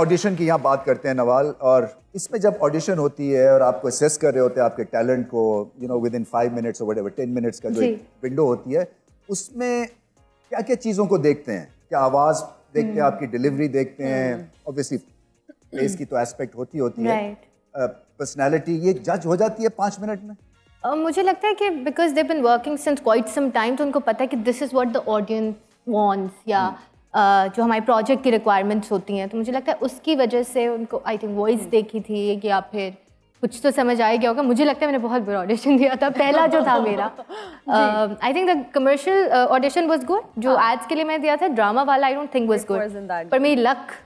Audition की यहाँ बात करते हैं नवाल, और इसमें जब ऑडिशन होती है और आपको असेस कर रहे होते हैं आपके टैलेंट को, you know, with in 5 minutes और व्हाटएवर 10 मिनट्स का जो एक विंडो होती है, उसमें क्या क्या चीज़ों को देखते हैं? क्या आवाज़ देखते हैं, आपकी डिलीवरी देखते हैं, ऑब्वियसली फेस की तो एस्पेक्ट होती है, पर्सनैलिटी, ये जज हो जाती है 5 मिनट में? मुझे लगता है कि because they been working since quite some time, तो उनको पता है कि this is what the audience wants, या जो हमारे प्रोजेक्ट की रिक्वायरमेंट्स होती हैं, तो मुझे लगता है उसकी वजह से उनको आई थिंक वॉइस देखी थी, या फिर कुछ तो समझ आ गया होगा। मुझे लगता है मैंने बहुत बुरा ऑडिशन दिया था, पहला जो था मेरा। I think the commercial audition was good, जो एड्स के लिए मैं दिया था ड्रामा वाला, I don't think was good, पर मेरी luck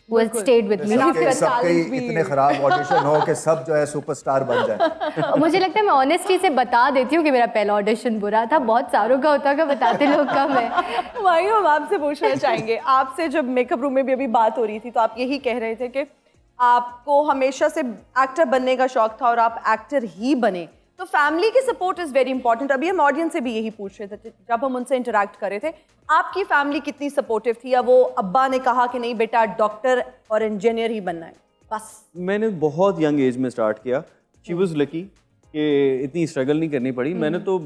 was stayed with me. सबके इतने खराब ऑडिशन हो कि सब जो है सुपरस्टार बन जाए। मुझे लगता है मैं ऑनेस्टली से बता देती हूँ कि मेरा पहला ऑडिशन बुरा था, बहुत सारों का होता है, बताते लोग कम है। वही हम आपसे पूछना चाहेंगे, आपसे जब मेकअप रूम में भी अभी बात हो रही थी तो आप यही कह रहे थे कि आपको हमेशा से एक्टर बनने का शौक था और आप एक्टर ही बने, तो फैमिली की सपोर्ट इज़ वेरी इंपॉर्टेंट। अभी हम ऑडियंस से भी यही पूछ रहे थे जब हम उनसे इंटरेक्ट कर रहे थे, आपकी फैमिली कितनी सपोर्टिव थी, या वो अब्बा ने कहा कि नहीं बेटा डॉक्टर और इंजीनियर ही बनना है बस? मैंने बहुत यंग एज में स्टार्ट किया। शी वॉज लकी कि इतनी स्ट्रगल नहीं करनी पड़ी। मैंने तो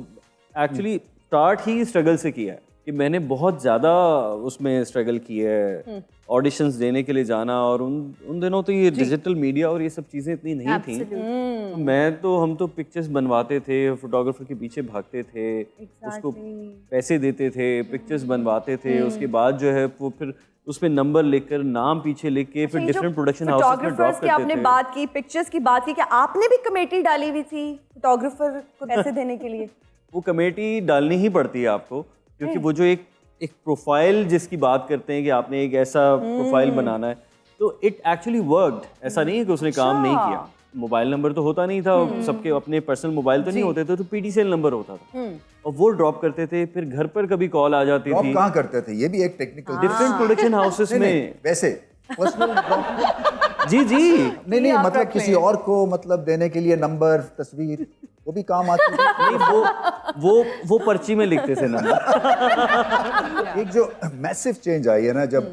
एक्चुअली स्टार्ट ही स्ट्रगल से किया है, कि मैंने बहुत ज़्यादा उसमें स्ट्रगल की है, ऑडिशंस देने के लिए जाना, और उन दिनों तो ये डिजिटल मीडिया और ये सब चीज़ें इतनी नहीं थी। हम तो पिक्चर्स बनवाते थे, फोटोग्राफर के पीछे भागते थे, उसको पैसे देते थे, पिक्चर्स बनवाते थे, उसके बाद जो है वो फिर उसमें नंबर लिखकर, नाम पीछे लिख के फिर डिफरेंट प्रोडक्शन हाउसेस में ड्रॉप करते थे। आपने बात की पिक्चर्स की बात की, क्या आपने भी कमेटी डाली हुई थी फोटोग्राफर को पैसे देने के लिए? वो कमेटी डालनी ही पड़ती है आपको, क्योंकि वो जो एक प्रोफाइल जिसकी बात करते हैं कि आपने एक ऐसा प्रोफाइल बनाना है, तो इट एक्चुअली वर्कड। ऐसा नहीं है कि उसने काम नहीं किया। मोबाइल नंबर तो होता नहीं था, सबके अपने पर्सनल मोबाइल तो नहीं होते थे, तो पीटीसीएल नंबर होता था, और वो ड्रॉप करते थे। फिर घर पर कभी कॉल आ जाती थी। कहाँ करते थे? ये भी एक टेक्निकल, डिफरेंट प्रोडक्शन हाउसेस में। वैसे पर्सनल जी नहीं, मतलब किसी और को मतलब देने के लिए नंबर, तस्वीर, वो भी काम आती थी। नहीं, वो पर्ची में लिखते थे नंबर। एक जो मैसिव चेंज आई है ना, जब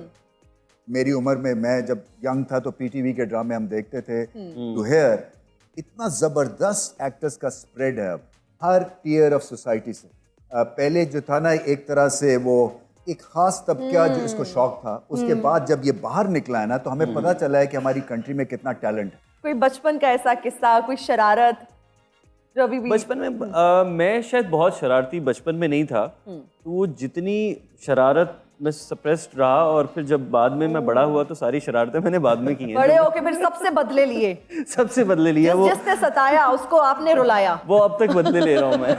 मेरी उम्र में, मैं जब यंग था तो पीटीवी के ड्रामे हम देखते थे, टू हेयर इतना जबरदस्त एक्टर्स का स्प्रेड है अब हर टियर ऑफ सोसाइटी से। पहले जो था ना, एक तरह से वो एक खास तबका जो इसको शौक था, उसके बाद जब ये बाहर निकला है ना, तो हमें पता चला है कि हमारी कंट्री में कितना टैलेंट है। कोई बचपन का ऐसा किस्सा, कोई शरारत जो अभी भी? बचपन में मैं शायद बहुत शरारती बचपन में नहीं था, तो वो जितनी शरारत मैं सप्रेस्ड रहा, और फिर जब बाद में मैं बड़ा हुआ तो सारी शरारतें मैंने बाद में की हैं। बड़े होके फिर सबसे बदले लिए? सबसे बदले लिया। वो जिसने सताया उसको आपने रुलाया? वो अब तक बदले ले रहा हूँ मैं।